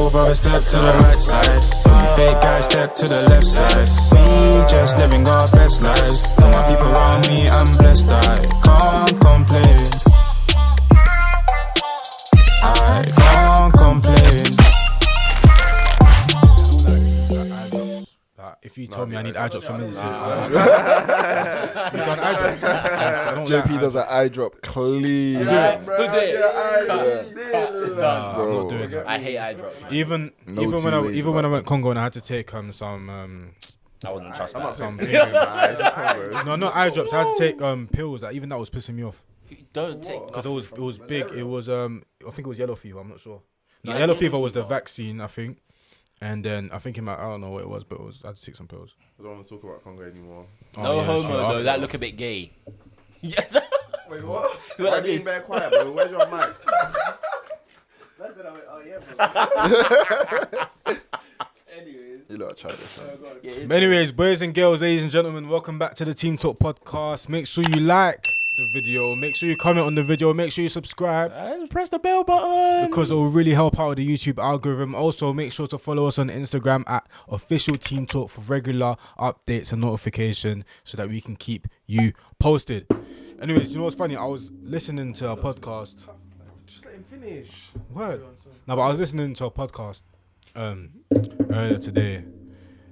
Real brother step to the right side. You fake guys step to the left side. We just living our best lives. All my people around me, I'm blessed. I can't complain. I can't complain. If you told me I need eye drops for medicine, you've done eye drops. JP does an eye drop clean. Who did? I'm not doing that. I hate eye drops. Even when I went Congo and I had to take some I wouldn't trust that. no, not eye drops. I had to take pills. That even that was pissing me off. Don't take Because it was big. It was I think it was yellow fever. I'm not sure. No, yellow fever was the vaccine, I think. And then I think I don't know what it was, but I had to take some pills. I don't want to talk about Congo anymore. No homo though. That look a bit gay. Yes. Wait, what? Why are you being very quiet, bro? Where's your mic? That's what I went, oh yeah, bro. Anyways. You lot are chatting. But anyways, boys and girls, ladies and gentlemen, welcome back to the Team Talk podcast. Make sure you like the video, make sure you comment on the video, make sure you subscribe And press the bell button. because it will really help out with the YouTube algorithm. Also, make sure to follow us on Instagram at official Team Talk for regular updates and notification so that we can keep you posted. Anyways, you know what's funny? I was listening to a podcast. Just let him finish. Word. No, but I was listening to a podcast earlier today,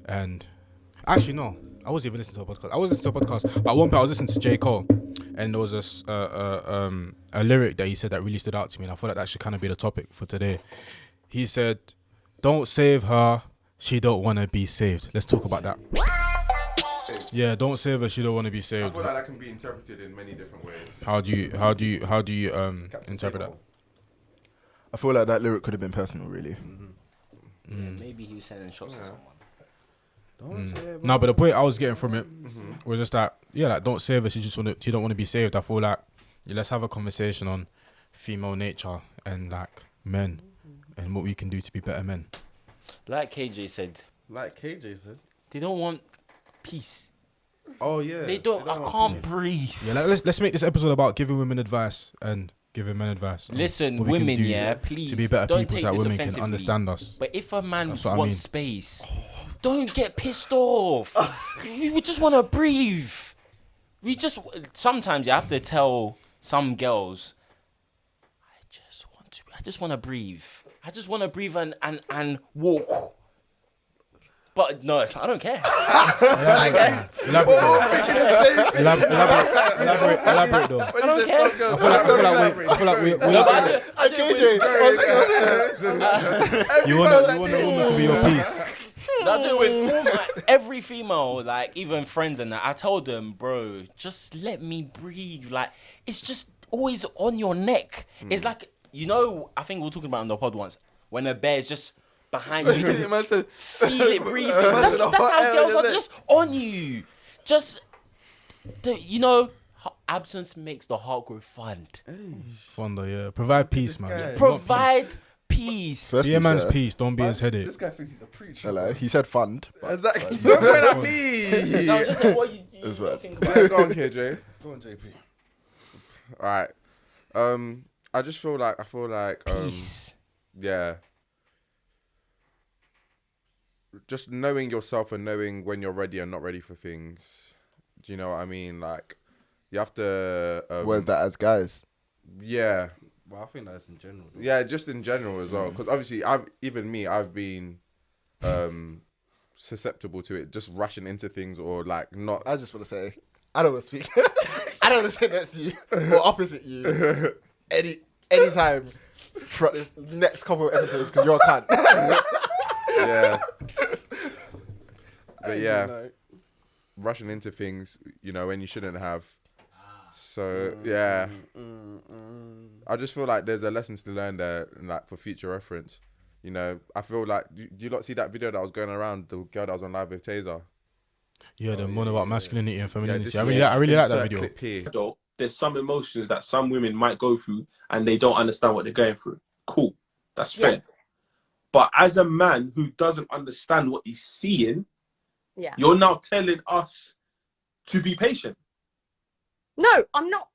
and actually no, I wasn't even listening to a podcast. I was listening to a podcast, but at one point I was listening to J. Cole, and there was a lyric that he said that really stood out to me, and I thought that should kind of be the topic for today. He said, "Don't save her, she don't want to be saved." Let's talk about that. Yeah, don't save her, she don't want to be I saved. feel like that can be interpreted in many different ways. How do you interpret that? I feel like that lyric could have been personal, really. Yeah, maybe he was sending shots to someone. No, but the point I was getting from it was just that, like, don't save her, she don't want to be saved. I feel like let's have a conversation on female nature and like men and what we can do to be better men. Like KJ said, they don't want peace. Oh yeah. They don't. I can't breathe. Yeah, let's make this episode about giving women advice and giving men advice. Listen, what we can women, do please to be better don't people take so that this women can offensively. understand us. But if a man That's wants what I mean. space, don't get pissed off. We just want to breathe. Sometimes you have to tell some girls, I just want to breathe. I just want to breathe and walk. But no, I don't care. Elaborate though. I don't care. I feel like we you want a woman to be your peace. I do with all every female, like even friends and that. I told them, bro, just let me breathe. Like it's just always on your neck. It's like, I think we were talking about it on the pod once when a bear is just behind you. Feel it breathing. That's how girls are, just on you. Just absence makes the heart grow fond. Fonder, yeah. Provide peace, man. Provide peace. Be a man's peace. Don't be his headache. This guy thinks he's a preacher. Hello, he said fund. Exactly. Don't point at me. No, just say what you think about it. Go on, KJ. Go on, JP. All right. I just feel like Peace. yeah. Just knowing yourself and knowing when you're ready and not ready for things. Do you know what I mean? Like, you have to. Where's that as guys? Yeah. Well, I think that's in general. Yeah, just in general as well. Because obviously, I've been susceptible to it, just rushing into things or like not. I just want to say, I don't want to speak. I don't want to sit next to you or opposite you anytime throughout this next couple of episodes because you're a cunt. Yeah. But yeah, rushing into things, when you shouldn't have. So yeah, I just feel like there's a lesson to learn there, like for future reference. I feel like do you lot see that video that was going around, the girl that was on live with Taser? Yeah, the one about masculinity and femininity. Yeah, I really like that video. Clip here. There's some emotions that some women might go through and they don't understand what they're going through. Cool. That's fair. Yeah. But as a man who doesn't understand what he's seeing, Yeah. you're now telling us to be patient. No, I'm not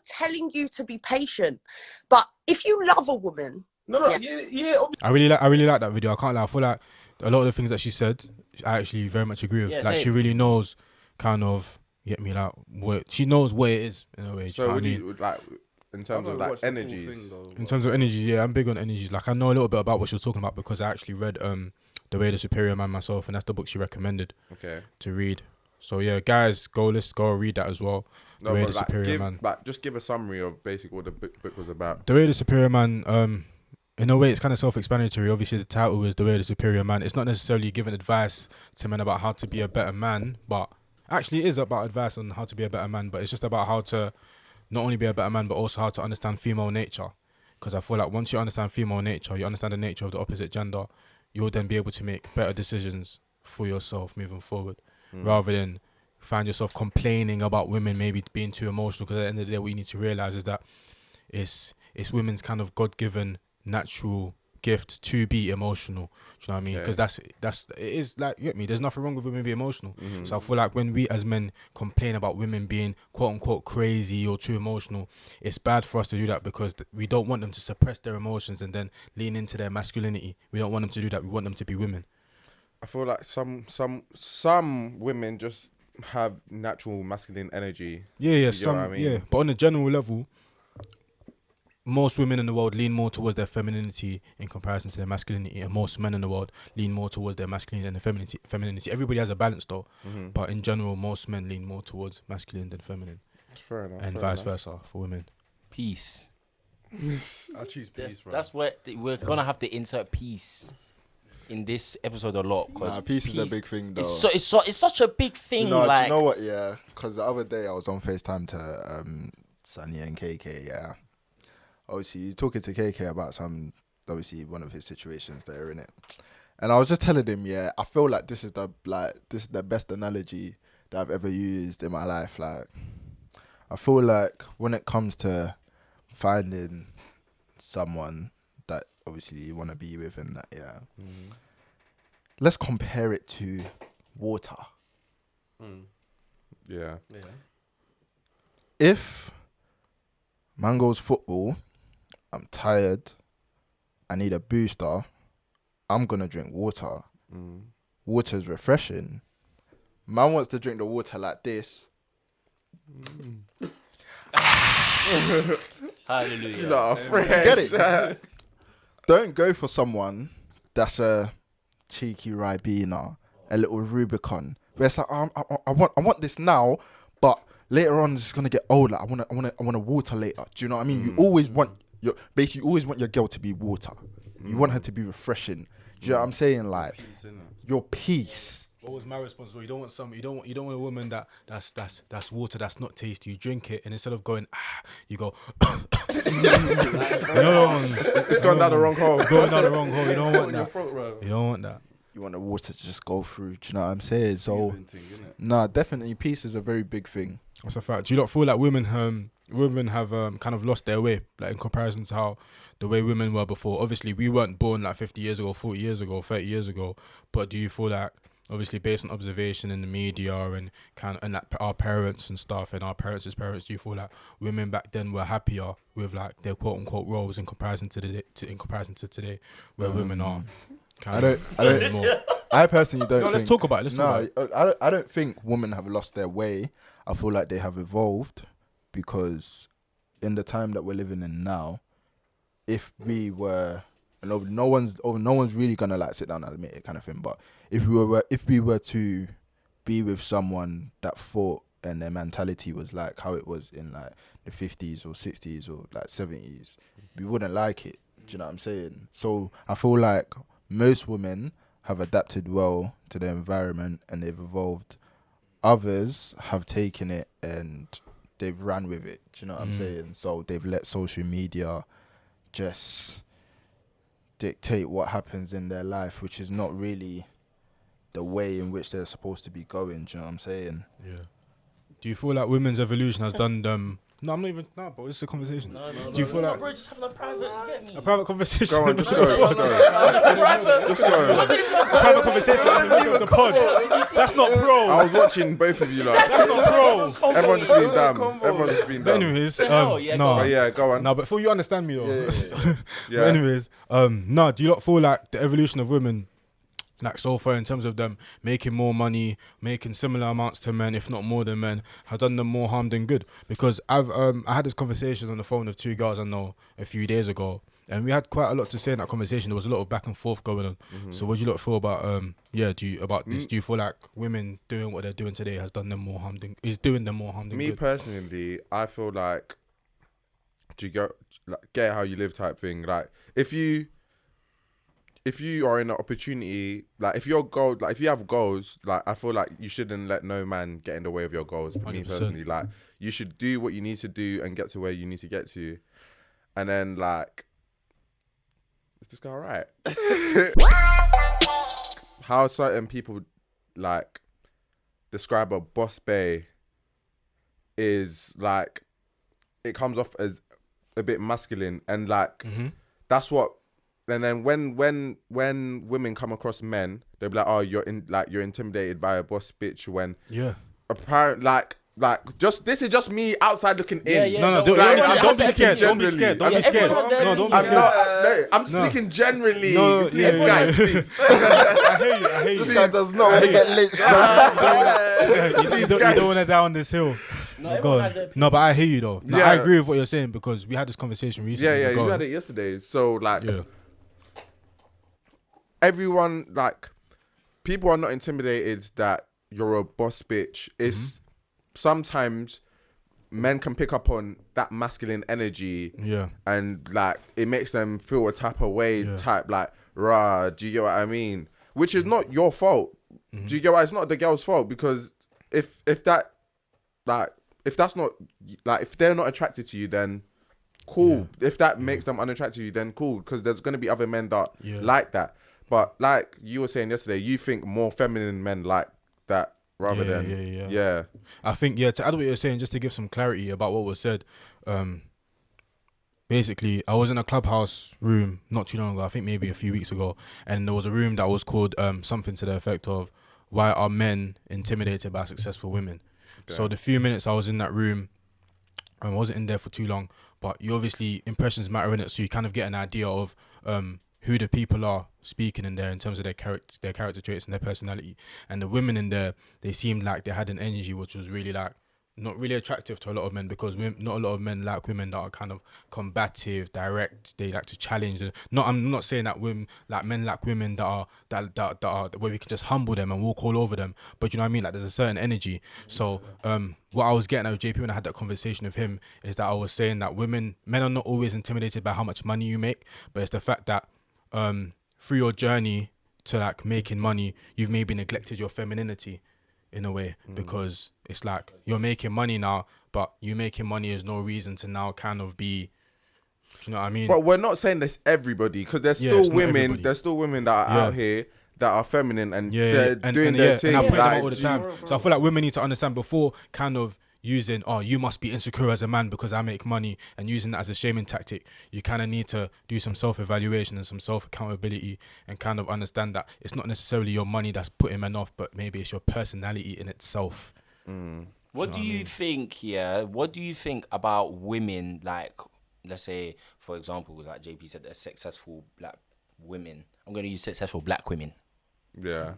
telling you to be patient. But if you love a woman No, yeah. I really like that video. I can't lie. I feel like a lot of the things that she said, I actually very much agree with. Yeah, Like same. she really knows, kind of, get me like what she knows what it is in a way. So do would you know what you like in terms of like energies? I mean? In terms of energies, yeah, I'm big on energies. Like I know a little bit about what she was talking about because I actually read The Way of the Superior Man myself, and that's the book she recommended Okay. to read. So yeah, guys, let's go read that as well. No, The Way of but the Superior Man. just give a summary of basically what the book was about. The Way of the Superior Man, in a way, it's kind of self-explanatory. Obviously, the title is The Way of the Superior Man. It's not necessarily giving advice to men about how to be a better man, but actually it is about advice on how to be a better man, but it's just about how to not only be a better man, but also how to understand female nature. Because I feel like once you understand female nature, you understand the nature of the opposite gender, you'll then be able to make better decisions for yourself moving forward, rather than find yourself complaining about women maybe being too emotional. Because at the end of the day, what you need to realize is that it's women's kind of God-given natural gift to be emotional. Do you know what I mean? Because that's it is like, you get me, there's nothing wrong with women being emotional. So I feel like when we as men complain about women being quote unquote crazy or too emotional, it's bad for us to do that because we don't want them to suppress their emotions and then lean into their masculinity. We don't want them to do that. We want them to be women. I feel like some women just have natural masculine energy. Yeah, You know what I mean? yeah. But on a general level, most women in the world lean more towards their femininity in comparison to their masculinity, and most men in the world lean more towards their masculinity and their femininity. Everybody has a balance though, but in general, most men lean more towards masculine than feminine, Fair enough. and vice versa for women. Peace. I choose peace, bro. That's where we're gonna have to insert peace in this episode a lot. Cause peace is a big thing, though. It's such a big thing. Do like, you know what? Yeah, because the other day I was on FaceTime to Sunny and KK. Yeah, obviously you're talking to KK about obviously one of his situations there, innit? And I was just telling him, yeah, I feel like this is the best analogy that I've ever used in my life. Like, I feel like when it comes to finding someone that obviously you want to be with and that, yeah, let's compare it to water. Yeah. If man goes football, I'm tired, I need a booster, I'm gonna drink water. Water's refreshing. Man wants to drink the water like this. hallelujah. No, fresh. Get it? Don't go for someone that's a cheeky Ribena, a little Rubicon. Where it's like, I want this now, but later on it's gonna get older. I want a water later. Do you know what I mean? You always want your girl to be water. You want her to be refreshing. Do you know what I'm saying? Like your peace. What was my response? You don't want a woman that's water that's not tasty. You drink it and instead of going you go. It's gone down the wrong hole. Going down the wrong hole. You don't want in your that. throat, bro. You don't want that. You want the water to just go through. Do you know what I'm saying? So, Soothing thing, innit? nah, definitely peace is a very big thing. That's a fact. Do you not feel like women have kind of lost their way, like in comparison to how the way women were before? Obviously, we weren't born like 50 years ago, 40 years ago, 30 years ago. But do you feel like, obviously, based on observation in the media and like our parents and stuff and our parents' parents, do you feel like women back then were happier with like their quote unquote roles in comparison to today, where women are? I personally don't. No, let's talk about it. I don't think women have lost their way. I feel like they have evolved because in the time that we're living in now, if we were, and no one's really gonna like sit down and admit it kind of thing, but if we were to be with someone that thought and their mentality was like how it was in like the 50s or 60s or like 70s, we wouldn't like it. Do you know what I'm saying? So I feel like most women have adapted well to their environment and they've evolved. Others have taken it and they've ran with it. Do you know what I'm saying? So they've let social media just dictate what happens in their life, which is not really the way in which they're supposed to be going. Do you know what I'm saying? Yeah. Do you feel like women's evolution has done them No, I'm not even. No, but it's a conversation. No, Do you feel like bro, just having a private. You get me? a private conversation? Go on, just go. Just go. Just go. Private conversation in the middle of the pod. That's not pro. I was watching both of you, like. That's not pro. Everyone just been dumb. Everyone just been But dumb. anyways, hell? Yeah, no, But yeah, go on. no, but for you understand me though. Yeah. But anyways, no, do you not feel like the evolution of women, like so far in terms of them making more money, making similar amounts to men, if not more than men, has done them more harm than good? Because I had this conversation on the phone with two girls I know a few days ago, and we had quite a lot to say in that conversation. There was a lot of back and forth going on. So what do you lot feel about this? Do you feel like women doing what they're doing today has done them more harm than doing them more harm than Me good? personally, I feel like, do you get how you live type thing? Like, if you are in an opportunity, like if your goal, like if you have goals, like I feel like you shouldn't let no man get in the way of your goals. Me 100%. personally, like you should do what you need to do and get to where you need to get to, and then like, is this guy alright? How certain people like describe a boss bae is like, it comes off as a bit masculine, and like that's what. And then when women come across men, they'll be like, "Oh, you're intimidated by a boss bitch." When apparent like just this is just me outside looking in. No, don't be scared. Don't be scared. Don't be scared. No, don't be I'm scared. not. No, I'm speaking generally. No, Please, yeah, guys, yeah. please. I hear you. This guy does not want to get lynched. You don't want to die on this hill. No, but I hear you though. No, I agree with what you're saying because we had this conversation recently. Yeah, you had it yesterday. So like, everyone, like, people are not intimidated that you're a boss bitch. It's sometimes men can pick up on that masculine energy, and like it makes them feel a type of way, type like, rah, do you get what I mean? Which is not your fault. Do you get what? It's not the girl's fault, because if that's not like, if they're not attracted to you, then cool. If that makes them unattracted to you, then cool, because there's gonna be other men that like that. But like you were saying yesterday, you think more feminine men like that rather than I think to add what you're saying, just to give some clarity about what was said. Basically, I was in a clubhouse room not too long ago. I think maybe a few weeks ago, and there was a room that was called something to the effect of "Why are men intimidated by successful women?" Okay. So the few minutes I was in that room, I wasn't in there for too long, but you obviously, impressions matter in it, so you kind of get an idea of who the people are speaking in there in terms of their character traits and their personality. And the women in there, they seemed like they had an energy which was really like not really attractive to a lot of men, because not a lot of men like women that are kind of combative, direct. They like to challenge. I'm not saying that men like women that are where we can just humble them and walk all over them. But you know what I mean? Like there's a certain energy. So what I was getting at with JP when I had that conversation with him is that I was saying that men are not always intimidated by how much money you make, but it's the fact that through your journey to like making money, you've maybe neglected your femininity in a way, because it's like you're making money now, but you making money is no reason to now kind of be, you know what I mean? But we're not saying this everybody, because there's still women. There's still women that are out here that are feminine and they're doing their thing. And I put them out all the time. So I feel like women need to understand before kind of using, oh, you must be insecure as a man because I make money, and using that as a shaming tactic. You kind of need to do some self-evaluation and some self-accountability and kind of understand that it's not necessarily your money that's putting men off, but maybe it's your personality in itself. What do you think, what do you think about women, like, let's say, for example, like JP said, they're successful black women. I'm going to use successful black women. Yeah.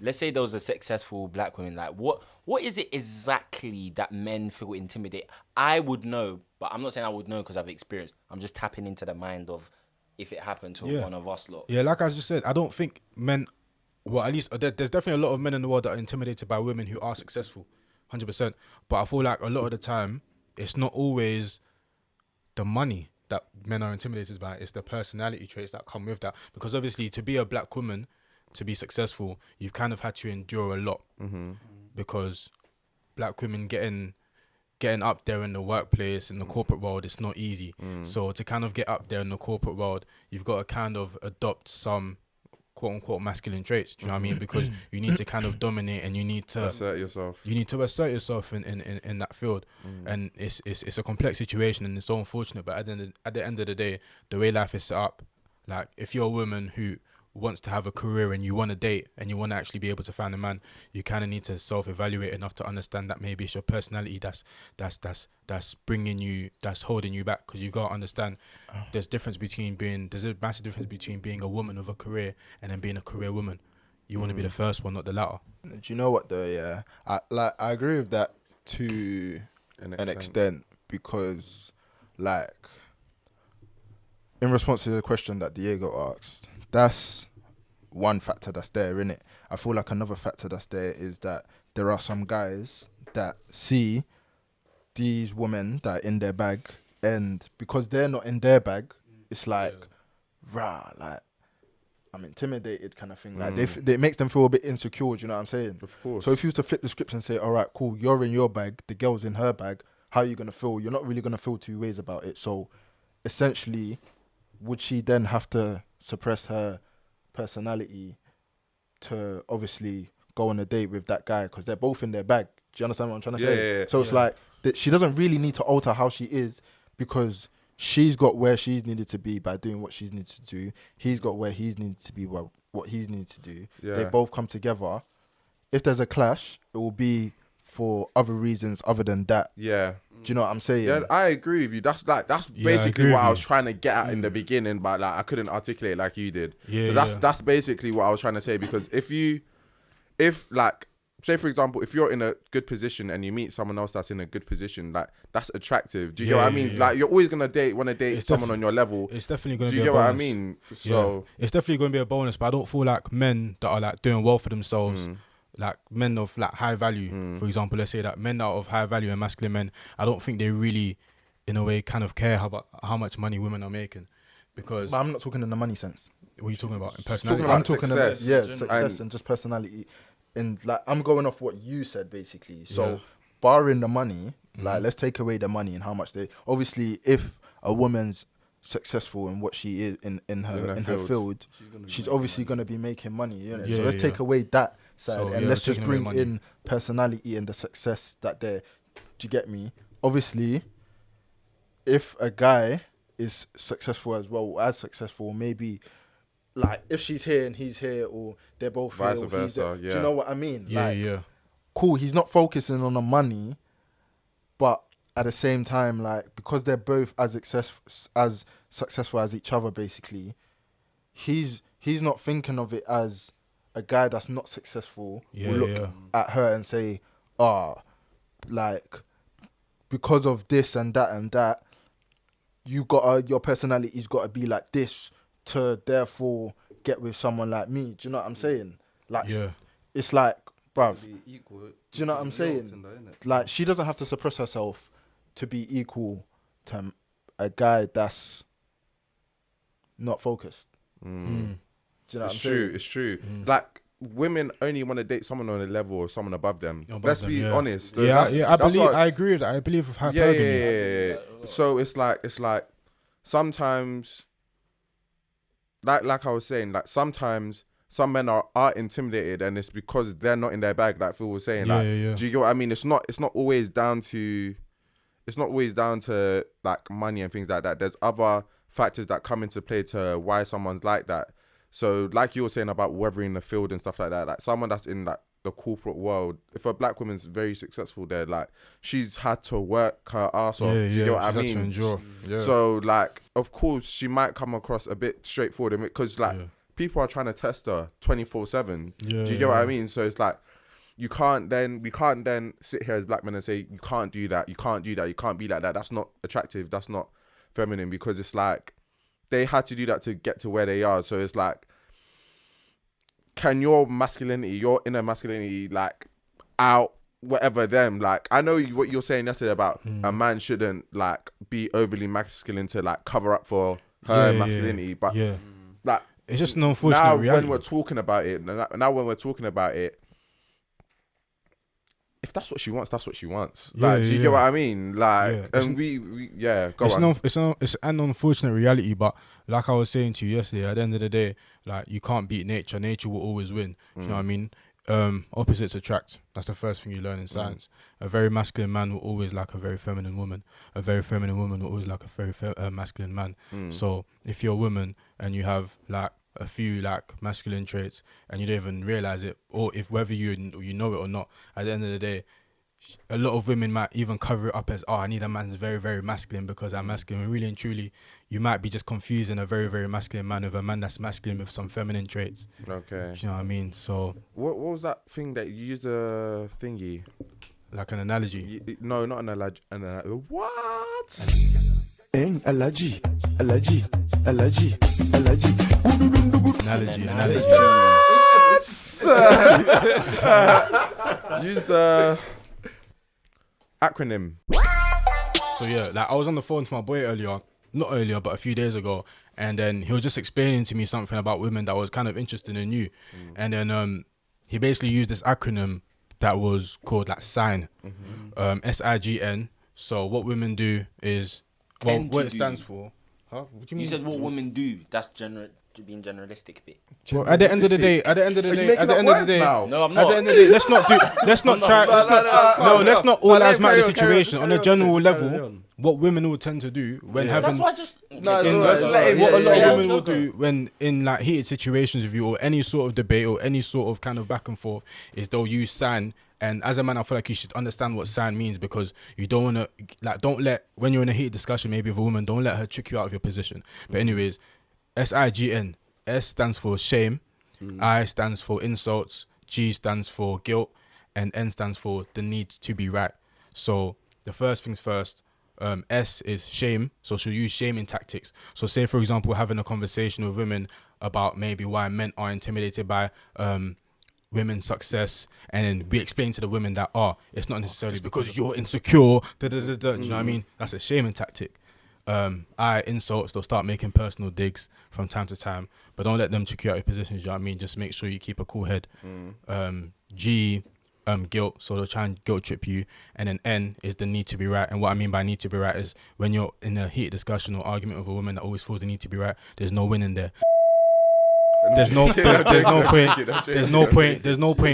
Let's say there was a successful black woman. Like, what is it exactly that men feel intimidated? I would know, but I'm not saying I would know because I've experienced. I'm just tapping into the mind of if it happened to one of us lot. Yeah, like I just said, I don't think men, well, at least there's definitely a lot of men in the world that are intimidated by women who are successful, 100%. But I feel like a lot of the time, it's not always the money that men are intimidated by. It's the personality traits that come with that. Because obviously, to be a black woman, to be successful, you've kind of had to endure a lot, because black women getting up there in the workplace, in the corporate world, it's not easy. So to kind of get up there in the corporate world, you've got to kind of adopt some quote unquote masculine traits. Do you know what I mean? Because you need to kind of dominate, and you need to Assert yourself. You need to assert yourself in that field, and it's a complex situation, and it's so unfortunate. But at the end of the day, the way life is set up, like if you're a woman who wants to have a career and you want to date and you want to actually be able to find a man, you kind of need to self-evaluate enough to understand that maybe it's your personality that's bringing you, that's holding you back. Because you got to understand there's a massive difference between being a woman with a career and then being a career woman. You want to be the first one, not the latter. Do you know what though? Yeah, I agree with that to an extent, because like in response to the question that Diego asked, that's one factor that's there, innit? I feel like another factor that's there is that there are some guys that see these women that are in their bag, and because they're not in their bag, it's like, like I'm intimidated kind of thing. Like it makes them feel a bit insecure, do you know what I'm saying? Of course. So if you was to flip the script and say, all right, cool, you're in your bag, the girl's in her bag, how are you going to feel? You're not really going to feel two ways about it. So essentially, would she then have to suppress her personality to obviously go on a date with that guy because they're both in their bag? Do you understand what I'm trying to say? Yeah. So it's like she doesn't really need to alter how she is, because she's got where she's needed to be by doing what she's needed to do. He's got where he's needed to be, what he's needed to do. Yeah. They both come together. If there's a clash, it will be for other reasons other than that. Yeah. Do you know what I'm saying? Yeah, I agree with you. That's basically what I was trying to get at in the beginning, but like I couldn't articulate like you did. So that's basically what I was trying to say, because if like, say for example, if you're in a good position and you meet someone else that's in a good position, like that's attractive. Do you get what I mean? Like you're always want to date someone on your level. It's definitely going to be a bonus. Do you get what I mean? So it's definitely going to be a bonus, but I don't feel like men that are like doing well for themselves, like men of like high value, for example, let's say that men that are of high value and masculine men, I don't think they really, in a way, kind of care about how much money women are making, because. But I'm not talking in the money sense. What are you talking about? In personality? I'm talking about success. success and just personality. And like I'm going off what you said basically. So barring the money, like let's take away the money and how much they. Obviously, if a woman's successful in what she is in her field, she's obviously going to be making money. You know? So let's take away that side and let's just bring in personality and the success that they're. Do you get me? Obviously, if a guy is successful as well, as successful, maybe. Like if she's here and he's here, or they're both vice here, or versa, do you know what I mean? Yeah, cool. He's not focusing on the money, but at the same time, like because they're both as successful as each other, basically, he's not thinking of it as a guy that's not successful will look at her and say, like because of this and that, your personality's got to be like this to therefore get with someone like me. Do you know what I'm saying? Like, it's like, bruv, do you know what I'm saying? Like, she doesn't have to suppress herself to be equal to a guy that's not focused. Do you know what I'm saying? It's true. Like, women only want to date someone on a level or someone above them. Let's be honest. I agree with that. I believe with hypergamy. Yeah. So it's like sometimes, like I was saying, like sometimes some men are intimidated, and it's because they're not in their bag. Like Phil was saying, do you get what I mean? It's not always down to like money and things like that. There's other factors that come into play to why someone's like that. So like you were saying about weathering the field and stuff like that, like someone that's in like the corporate world, if a black woman's very successful there, like she's had to work her ass off. Do you get what I mean? To endure. So like, of course, she might come across a bit straightforward because like people are trying to test her 24/7. Do you get what I mean? So it's like we can't then sit here as black men and say you can't do that, you can't do that, you can't be like that. That's not attractive. That's not feminine, because it's like they had to do that to get to where they are. So it's like, can your inner masculinity, like out whatever them? Like, I know what you're saying yesterday about a man shouldn't like be overly masculine to like cover up for her masculinity, but like it's just an unfortunate reality. When we're talking about it, if that's what she wants, that's what she wants. Yeah, Like, do you yeah. get what I mean? Like, Yeah. and go on. It's an unfortunate reality, but like I was saying to you yesterday, at the end of the day, like you can't beat nature. Nature will always win. Do you know what I mean? Opposites attract. That's the first thing you learn in science. A very masculine man will always like a very feminine woman. A very feminine woman will always like a very masculine man. So if you're a woman and you have like a few like masculine traits and you don't even realize it, or if whether you know it or not, at the end of the day, a lot of women might even cover it up as, I need a man who's very, very masculine because I'm masculine. Really and truly, you might be just confusing a very, very masculine man with a man that's masculine with some feminine traits. Okay. Do you know what I mean? So What was that thing that you used a thingy? like an analogy. No, not an allergy. What? Analogy. Use the acronym. So yeah, like I was on the phone to my boy not earlier, but a few days ago, and then he was just explaining to me something about women that was kind of interesting and new, and then he basically used this acronym that was called like SIGN, SIGN. So what women do is, well, what it stands for. Huh? What do you mean? You said what women do. That's being generalistic a bit. Well, at the end of the day, Are you making up words now? No, I'm At not. the end of the day, let's not all lives matter the situation. On a general level, what women will tend to do when having That's why I just. No, in, let's let him- what a lot yeah, of women will do when in like heated situations with you or any sort of debate or any sort of kind of back and forth is they'll use SIGN. And as a man, I feel like you should understand what SIGN means, because you don't want to, like, don't let, when you're in a heated discussion maybe with a woman, don't let her trick you out of your position. But anyways, SIGN, S stands for shame, I stands for insults, G stands for guilt, and N stands for the need to be right. So the first things first, S is shame, so she'll use shaming tactics. So say, for example, we're having a conversation with women about maybe why men are intimidated by women's success, and then we explain to the women that it's not necessarily because you're insecure, do you know what I mean? That's a shaming tactic. I insults, they'll start making personal digs from time to time, but don't let them trick you out your positions, you know what I mean? Just make sure you keep a cool head. G, guilt, so they'll try and guilt trip you, and then N is the need to be right. And what I mean by need to be right is when you're in a heated discussion or argument with a woman that always feels the need to be right, there's no winning there. There's no point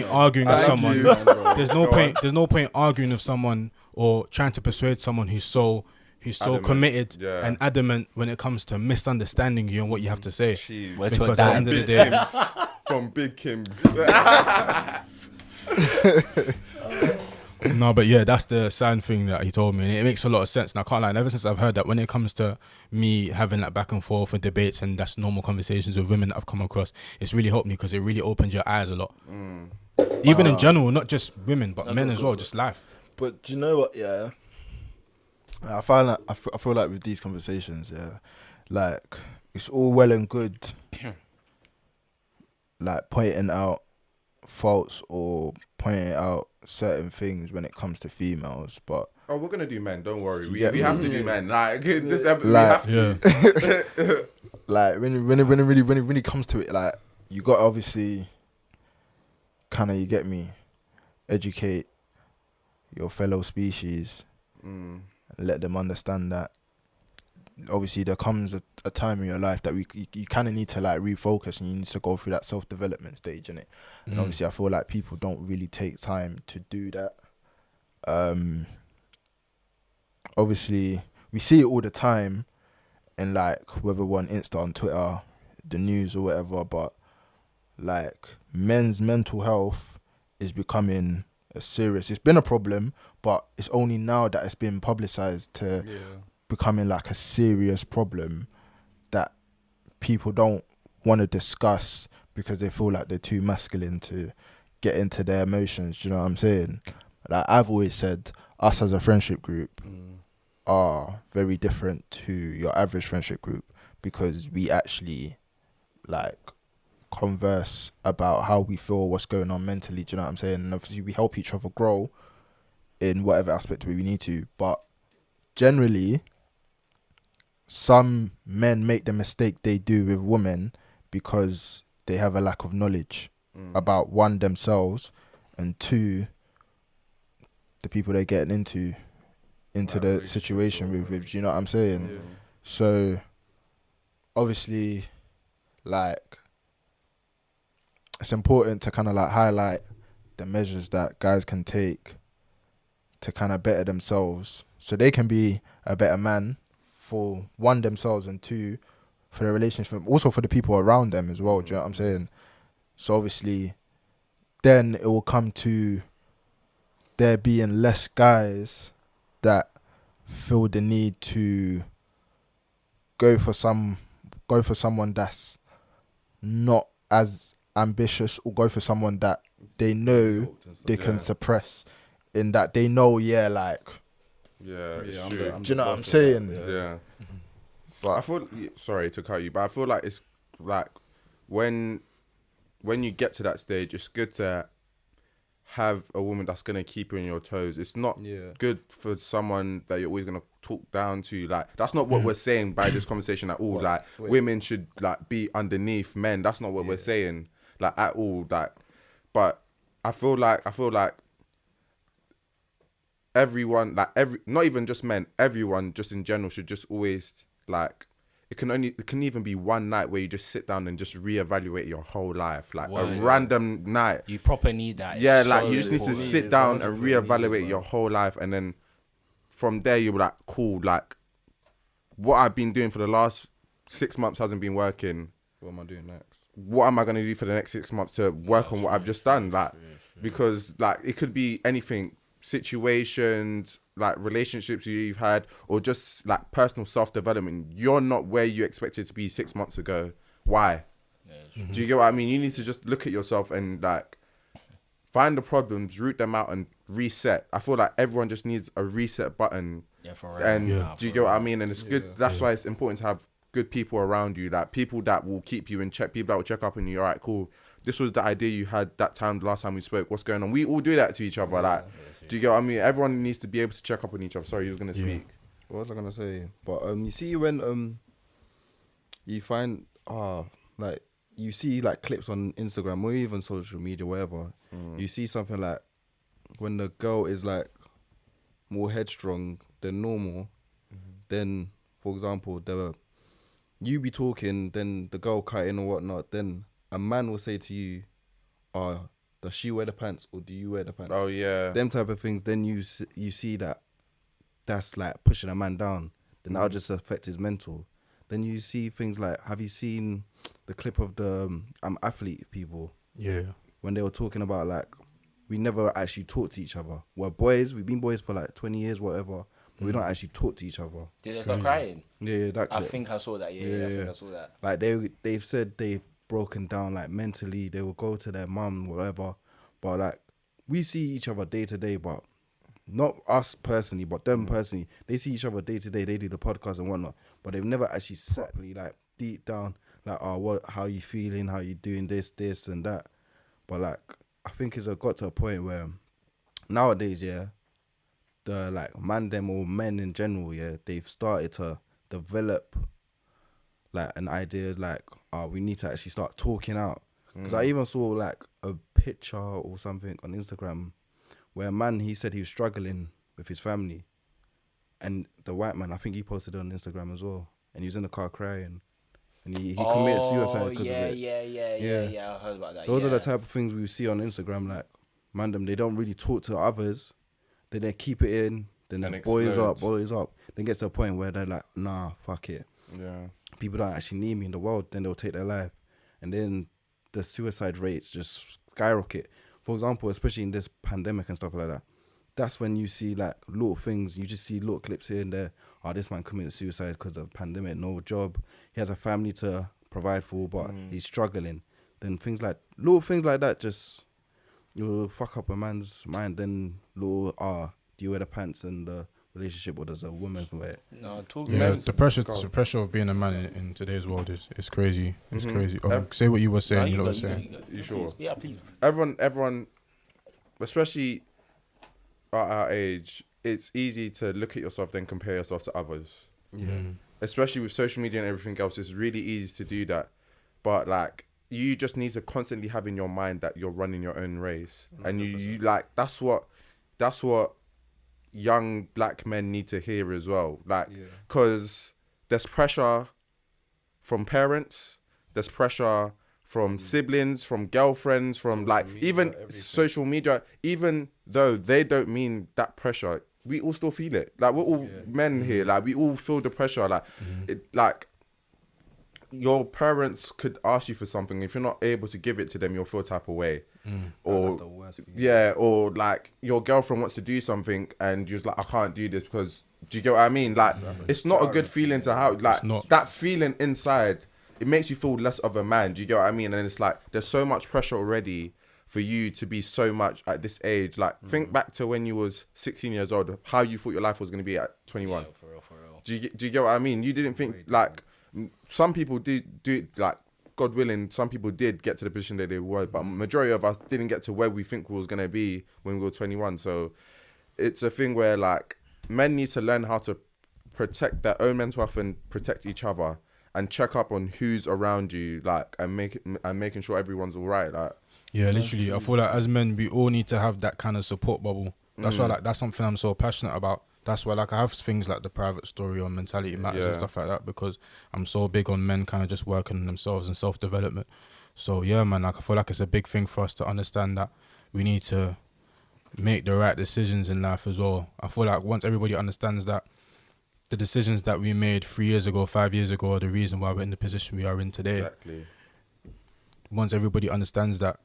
arguing with someone. There's no point arguing with someone or trying to persuade someone who's so Adamant. committed and adamant when it comes to misunderstanding you and what you have to say. Because at the end of the day, From Big Kim's. no, but yeah, that's the SIGN thing that he told me, and it makes a lot of sense. And I can't lie, and ever since I've heard that, when it comes to me having like back and forth and debates, and that's normal conversations with women that I've come across, it's really helped me because it really opens your eyes a lot. Even in general, not just women, but men as well, just life. But do you know what? Yeah, I feel like with these conversations, like it's all well and good, like pointing out faults or pointing out certain things when it comes to females, but we're gonna do men. Don't worry. We Yeah. have to do men. Like this episode, Like- we have to. like when it really comes to it, like you got obviously kind of, you get me, educate your fellow species, and let them understand that obviously there comes a time in your life that you kind of need to like refocus, and you need to go through that self-development stage, innit? And obviously I feel like people don't really take time to do that. Obviously we see it all the time in like whether we're on Insta, on Twitter, the news or whatever, but like men's mental health is becoming it's been a problem, but it's only now that it's been publicized to becoming like a serious problem that people don't want to discuss because they feel like they're too masculine to get into their emotions. Do you know what I'm saying? Like I've always said, us as a friendship group are very different to your average friendship group, because we actually like converse about how we feel, what's going on mentally. Do you know what I'm saying? And obviously we help each other grow in whatever aspect we need to, but generally some men make the mistake they do with women because they have a lack of knowledge about, one, themselves, and two, the people they're getting into the situation with. Do you know what I'm saying? Yeah. So obviously, like, it's important to kind of like highlight the measures that guys can take to kind of better themselves, so they can be a better man for one, themselves, and two, for the relationship, also for the people around them as well. Do you know what I'm saying? So obviously, then it will come to there being less guys that feel the need to go for someone that's not as ambitious, or go for someone that they know they can suppress, in that they know, like, It's I'm true. the- I'm do you the know what I'm boss of saying? that, Yeah. But I feel, sorry to cut you, but I feel like it's like when you get to that stage, it's good to have a woman that's gonna keep you on your toes. It's not good for someone that you're always gonna talk down to. Like, that's not what we're saying by this conversation at all. Like, women should like be underneath men. That's not what we're saying, like, at all. Like, but I feel like everyone, like, not even just men, everyone just in general should just always, like, it can even be one night where you just sit down and just reevaluate your whole life, like a random night. You proper need that. Yeah, It's like, so you just need to important. sit down and reevaluate your whole life, and then from there you'll be like, cool, like, what I've been doing for the last 6 months hasn't been working. What am I doing next? What am I going to do for the next 6 months to work on what I've just done? Like, because, like, it could be anything, situations, like relationships you've had, or just like personal self-development. You're not where you expected to be 6 months ago. Why? Do you get what I mean? You need to just look at yourself and, like, find the problems, root them out, and reset. I feel like everyone just needs a reset button. Yeah, for real. And Yeah, do you for get what I real. mean? And it's good. That's why it's important to have good people around you, like people that will keep you in check, people that will check up on you. All right, cool. This was the idea you had that time, last time we spoke. What's going on? We all do that to each other. Like, do you get what I mean? Everyone needs to be able to check up on each other. Sorry, you was gonna speak. What was I gonna say? But you see when you find like, you see like clips on Instagram or even social media, whatever. You see something like when the girl is like more headstrong than normal. Then, for example, you be talking, then the girl cut in or whatnot. Then a man will say to you, does she wear the pants or do you wear the pants? Oh yeah, Them type of things. Then you see that's like pushing a man down. Then that'll just affect his mental. Then you see things like, have you seen the clip of the athlete people? Yeah. When they were talking about, like, we never actually talk to each other. We're boys. We've been boys for like 20 years, whatever. But we don't actually talk to each other. Did they start crying? Yeah, that I clip. think I saw that. Yeah, I think I saw that. Like, they've said they've broken down, like, mentally. They will go to their mum, whatever. But, like, we see each other day to day, but not us personally, but them personally. They see each other day to day. They do the podcast and whatnot, but they've never actually sat like deep down, like, how you feeling, how you doing, this and that. But, like, I think it's got to a point where nowadays, the like them or men in general, they've started to develop like an idea, like, we need to actually start talking out. Because I even saw like a picture or something on Instagram where a man, he said he was struggling with his family, and the white man, I think he posted it on Instagram as well, and he was in the car crying, and he committed suicide because of it. Yeah, I heard about that. Those are the type of things we see on Instagram, like, them, they don't really talk to others, then they keep it in, then it boils up, then gets to a point where they're like, nah, fuck it. Yeah. People don't actually need me in the world, then they'll take their life. And then the suicide rates just skyrocket. For example, especially in this pandemic and stuff like that, that's when you see like little things, you just see little clips here and there. This man committed suicide because of the pandemic, no job. He has a family to provide for, but he's struggling. Then little things like that just, you'll fuck up a man's mind. Then little, do you wear the pants in the relationship, or does a woman wear it? No, The pressure of being a man in today's world is crazy. It's crazy. Say what you were saying. You know what I'm saying. You sure? Yeah, please. Everyone, especially at our age, it's easy to look at yourself then compare yourself to others. Especially with social media and everything else, it's really easy to do that. But like, you just need to constantly have in your mind that you're running your own race, and you like that's what young black men need to hear as well. Like, because there's pressure from parents, there's pressure from siblings, from girlfriends, from even social media. Even though they don't mean that pressure, we all still feel it. Like, we're all men here. Like, we all feel the pressure. Like, your parents could ask you for something. If you're not able to give it to them, you'll feel type of way. Or That's the worst feeling. or like your girlfriend wants to do something and you're just like, I can't do this because, do you get what I mean? Like, it's not a good feeling to have. Like, that feeling inside, it makes you feel less of a man. Do you get what I mean? And it's like, there's so much pressure already for you to be so much at this age. Like, think back to when you was 16 years old, how you thought your life was going to be at 21. Yeah, for real. Do you get what I mean? You didn't think, like, some people do like, God willing, some people did get to the position that they were, but majority of us didn't get to where we think we was going to be when we were 21. So it's a thing where, like, men need to learn how to protect their own mental health and protect each other and check up on who's around you, like, and making sure everyone's all right. Like, yeah, literally, I feel like as men, we all need to have that kind of support bubble. That's why, like, that's something I'm so passionate about. That's why, like, I have things like the private story on mentality matters and stuff like that, because I'm so big on men kind of just working on themselves and self-development. So yeah, man, like, I feel like it's a big thing for us to understand that we need to make the right decisions in life as well. I feel like once everybody understands that the decisions that we made 3 years ago, 5 years ago are the reason why we're in the position we are in today. exactly. Once everybody understands that,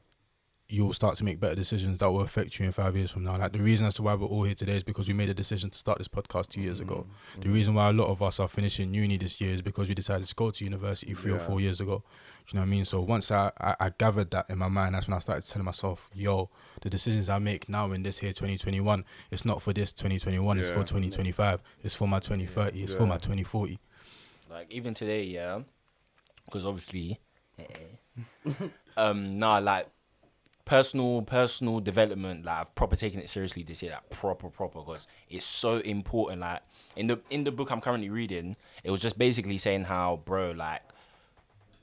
you'll start to make better decisions that will affect you in 5 years from now. Like, the reason as to why we're all here today is because we made a decision to start this podcast 2 years ago. The reason why a lot of us are finishing uni this year is because we decided to go to university 3 or 4 years ago. Do you know what I mean? So once I gathered that in my mind, that's when I started telling myself, yo, the decisions I make now in this here 2021, it's not for this 2021, it's for 2025, it's for my 2030, it's for my 2040. Like, even today, yeah, because obviously, like, personal development, like, I've proper taken it seriously this year, like, proper, because it's so important. Like, in the book I'm currently reading, it was just basically saying how, bro, like,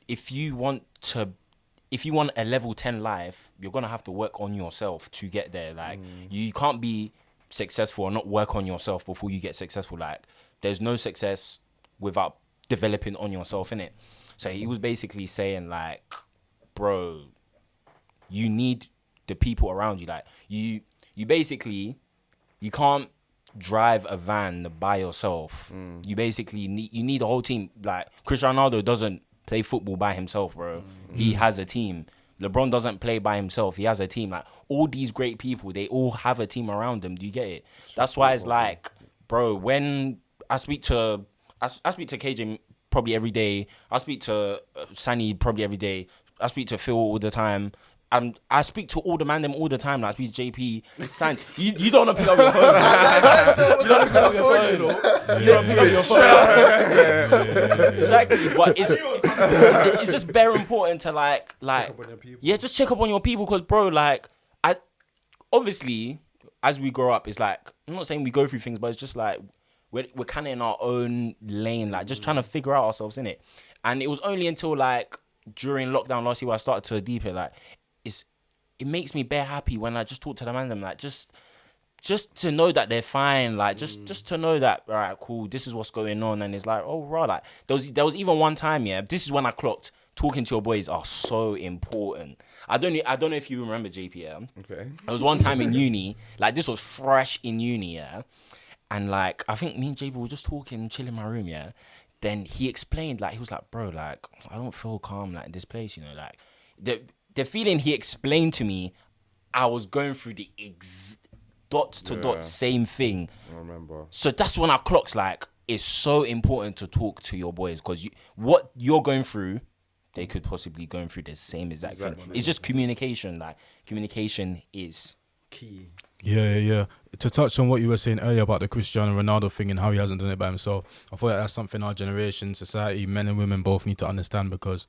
if you want a level 10 life, you're gonna have to work on yourself to get there. Like, you can't be successful or not work on yourself before you get successful. Like, there's no success without developing on yourself, innit? So he was basically saying, like, bro, you need the people around you. Like, you basically, you can't drive a van by yourself. You basically need a whole team. Like, Cristiano Ronaldo doesn't play football by himself, bro. He has a team. LeBron doesn't play by himself. He has a team. Like, all these great people, they all have a team around them. Do you get it? That's why it's like, bro, when I speak to KJ probably every day, I speak to Sani probably every day, I speak to Phil all the time. I speak to all the man them all the time. Like, I speak to JP, Science. You don't want to pick up your phone. You don't pick up your phone, you know. You don't pick up your phone. Exactly. But it's just very important to like just check up on your people, because, bro, like, obviously, as we grow up, it's like, I'm not saying we go through things, but it's just like we're kind of in our own lane, like, just trying to figure out ourselves in it. And it was only until, like, during lockdown last year where I started to deep it, like, it makes me bare happy when I just talk to them and them, like, just to know that they're fine, like, just to know that, all right, cool, this is what's going on. And it's like, oh, right, like, there was even one time, yeah, this is when I clocked talking to your boys are so important. I don't know if you remember, JP, yeah? Okay. There was one time in uni, like, this was fresh in uni, yeah, and, like, I think me and JP were just talking, chilling in my room, yeah. Then he explained, like, he was like, bro, like, I don't feel calm, like, in this place, you know, like, the feeling he explained to me, I was going through the dot to dot same thing. I remember. So that's when I clocked, like, it's so important to talk to your boys, because what you're going through, they could possibly going through the same exact thing. It's just communication. Like, communication is Key. Yeah. To touch on what you were saying earlier about the Cristiano Ronaldo thing and how he hasn't done it by himself, I feel like that's something our generation, society, men and women both need to understand, because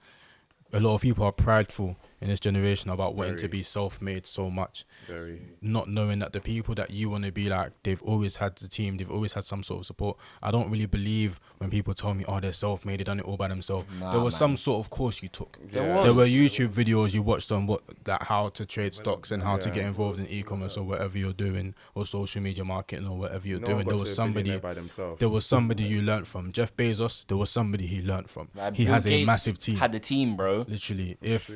a lot of people are prideful in this generation about wanting to Very. be self-made so much, Very. not knowing that the people that you want to be like, they've always had the team, they've always had some sort of support. I don't really believe when people tell me, oh, they're self-made, they done it all by themselves. Nah, there was man. some sort of course you took. Yeah. There were YouTube videos you watched on how to trade stocks and how to get involved in e-commerce or whatever you're doing, or social media marketing or whatever you're No doing. one got There to was a somebody. billionaire by themselves. There was somebody you learnt from. Jeff Bezos, there was somebody he learnt from. Like, He Bill has a Gates massive team. Had the team, bro. Literally, if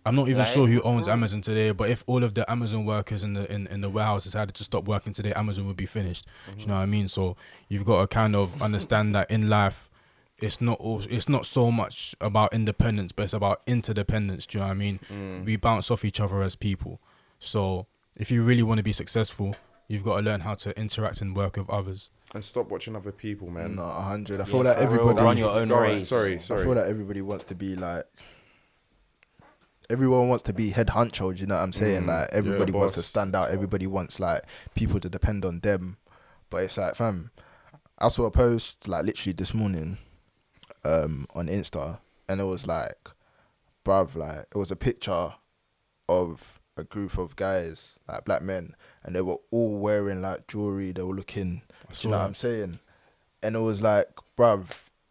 I'm not even Like, sure who owns Amazon today, but if all of the Amazon workers in the warehouse decided to stop working today, Amazon would be finished. Do you know what I mean? So you've got to kind of understand that in life, it's not so much about independence, but it's about interdependence. Do you know what I mean? We bounce off each other as people. So if you really want to be successful, you've got to learn how to interact and work with others. And stop watching other people, man. No, 100. I Yeah, feel like for real, everybody. run your own Go on, race. Sorry. I feel like everybody wants to be like. Everyone wants to be head honcho. Do you know what I'm saying? Like everybody wants to boss. stand out. Everybody wants like people to depend on them. But it's like, fam, I saw a post like literally this morning, on Insta, and it was like, bruv, like it was a picture of a group of guys, like black men, and they were all wearing like jewelry. They were looking, do you know what I'm saying? And it was like, bruv,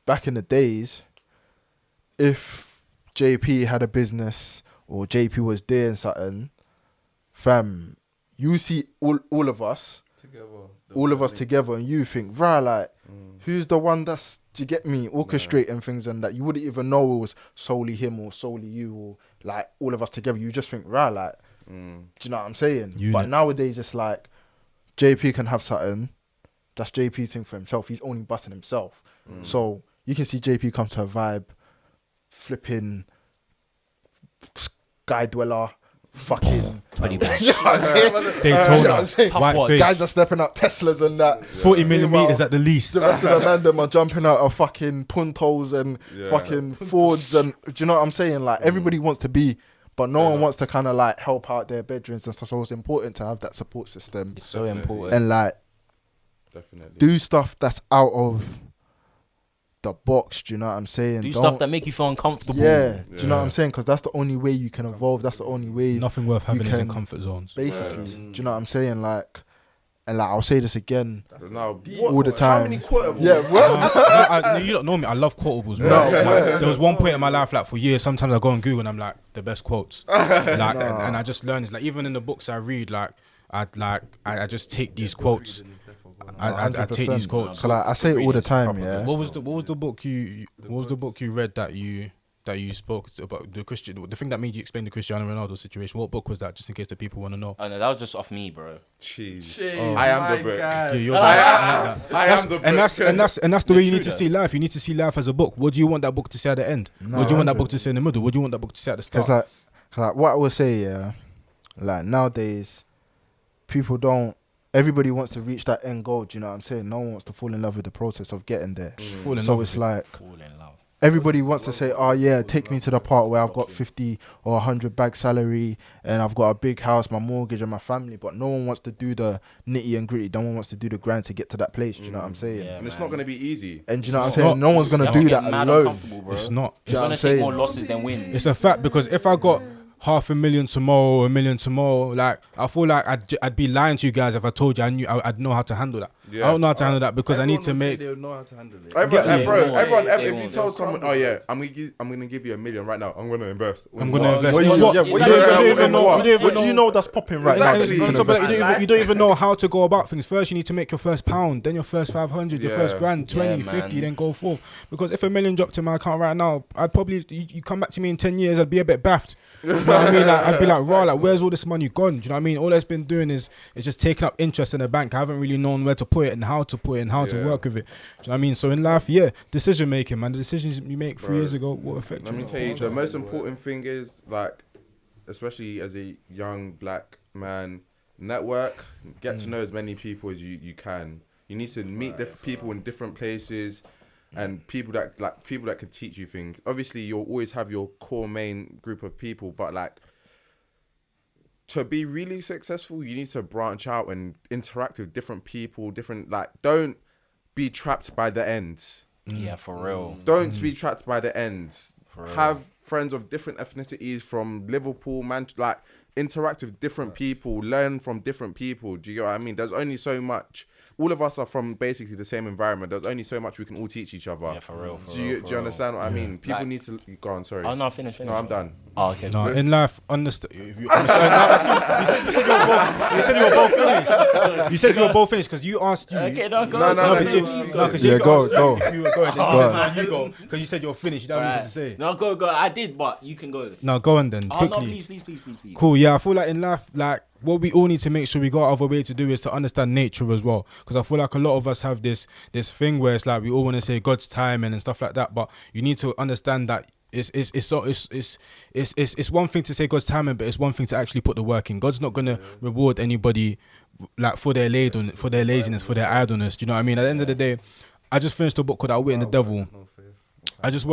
back in the days, if JP had a business or JP was doing something, fam, you see all of us together, and you think, rah, like, who's the one that's, do you get me, orchestrating things, and that you wouldn't even know it was solely him or solely you, or like all of us together. You just think, rah, like, do you know what I'm saying? But nowadays it's like JP can have something, that's JP's thing for himself. He's only busting himself. So you can see JP come to a vibe, flipping Sky Dweller, fucking 20 bags. You know what I'm saying? Daytona, Tough white watch. face, Guys are stepping up Teslas and that. 40 Meanwhile, millimeters at the least. The rest of the man them are jumping out of fucking Puntos and fucking Fords, and do you know what I'm saying? Like everybody wants to be, but no one wants to kind of like help out their bedrooms and stuff. So it's important to have that support system It's so important. and like Definitely. do stuff that's out of the box. Do you know what I'm saying? Do Don't- stuff that make you feel uncomfortable. Yeah, do you know what I'm saying? Because that's the only way you can evolve. That's the only way, Nothing worth having is in can- comfort zones. basically. Do you know what I'm saying? Like, and like I'll say this again Now, all the time. How many quotables? Yeah, what? You don't know me. I love quotables, bro. There was one point in my life, like for years, sometimes I go on Google and I'm like, the best quotes. And I just learn. It's like even in the books I read, like I just take these quotes. I take these quotes. 'Cause, like, I say it all the time. Yeah. What was the book you read that you spoke about the thing that made you explain the Cristiano Ronaldo situation? What book was that? Just in case the people want to know. Oh no, that was just off me, bro. Jeez. I am the book. Yeah, you're I am the book. and that's the way you need to see life. You need to see life as a book. What do you want that book to say at the end? What do you want that book to say in the middle? What do you want that book to say at the start? Because like what I would say, yeah, like nowadays, people don't. Everybody wants to reach that end goal. Do you know what I'm saying? No one wants to fall in love with the process of getting there. Fall in So love it's with it. like Fall in love. everybody wants to say, "Oh yeah, take me to the part where I've got 50 or 100 bag salary and I've got a big house, my mortgage, and my family." But no one wants to do the nitty and gritty. No one wants to do the grind to get to that place. Do you know what I'm saying? Yeah, And it's man. not going to be easy. And do you know what I'm It's saying? not. No one's gonna You do get that mad alone. uncomfortable, bro. It's not. It's what gonna I'm take saying? more losses than wins. It's a fact, because if I got 500,000 tomorrow, 1 million tomorrow, like I feel like I'd be lying to you guys if I told you I'd know how to handle that. Yeah. I don't know how to handle that because I need to make. They know how to handle it. Everyone, Yeah, bro, they won't. everyone, They if you won't. told someone, "Oh yeah, I'm gonna give you $1 million right now. I'm gonna invest." I'm gonna invest. What in you- what? yeah, You what don't you- even know. what? You don't even What know. do you know that's popping right now? Exactly. that On can top of that, invest in? you don't even know how to go about things. First, you need to make your first pound, then your first 500, your Yeah. first grand, 20, Yeah, 50, man. then go forth. Because if $1 million dropped in my account right now, I'd probably, you come back to me in 10 years, I'd be a bit baffed. You know what I mean? Like, I'd be like, raw, like, where's all this money gone? Do you know what I mean? All that's been doing is just taking up interest in the bank. I haven't really known where to put it and how to put it and how to work with it. Do you know what I mean? So in life, yeah, decision making, man. The decisions you make 3 years ago will affect Let you. me tell you, the most important thing is, like, especially as a young black man, network, get to know as many people as you can. You need to meet different people in different places, and people that can teach you things. Obviously, you'll always have your core main group of people, but like, to be really successful, you need to branch out and interact with different people, don't be trapped by the ends. Yeah, for real. Don't be trapped by the ends. have friends of different ethnicities from Liverpool, like interact with different people, learn from different people. Do you get what I mean? There's only so much. All of us are from basically the same environment. There's only so much we can all teach each other. Yeah, for real. Do you understand what I mean? People need to go on. Sorry. Oh no, finish. No, I'm done. Oh, okay. No, in life, understand. You said you were both finished. You said you were both finished because you asked you. Okay, no, go. Because Yeah, go. If you were going, then you go because you said you're finished. You don't have anything to say. No, go. I did, but you can go. No, go on then. Oh no, Quickly. please. Cool. Yeah, I feel like in life, like what we all need to make sure we got out of our way to do is to understand nature as well. Because I feel like a lot of us have this thing where it's like we all want to say God's timing and stuff like that, but you need to understand that it's one thing to say God's timing, but it's one thing to actually put the work in. God's not gonna reward anybody like for their laziness, for their idleness. Do you know what I mean? At the end of the day, I just finished a book called Outwitting the Devil. I just